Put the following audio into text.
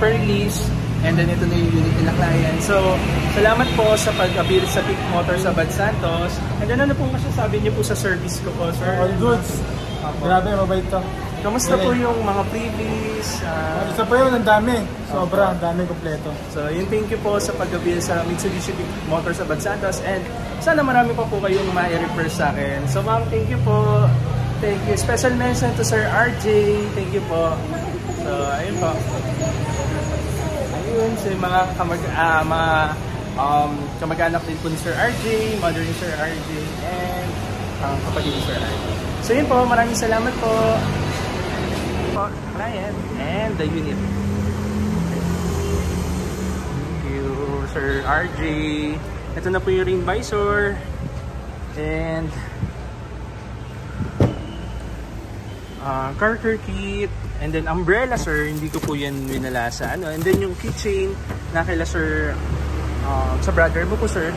pay-per-release. And then ito na yung unit nila client. So, salamat po sa pag-appear sa Peak Motors sa Bad Santos. And then ano po masasabi niyo po sa service ko po, sir? All goods. Grabe, mabait to. Kamusta po yung mga freebies? Isa pa yun, ang dami. Sobra, ang dami kompleto. So, yun, thank you po sa pag-appear sa Mitsubishi Peak Motors sa Bad Santos. And sana marami pa po kayong ma-refer sa akin. So, ma'am, thank you po. Thank you. Special mention to Sir RJ. Thank you po. So, ayun po. Ayun, so yung mga kamag-anak din po ni Sir RJ, mother ni Sir RJ, and kapatid ni Sir RJ. So yun po, maraming salamat po. Client and the unit. Thank you, Sir RJ. Ito na po yung rain visor. And car care kit. And then umbrella, sir, hindi ko po yan winala sa ano. And then yung keychain na kila sir, sa brother mo po, sir.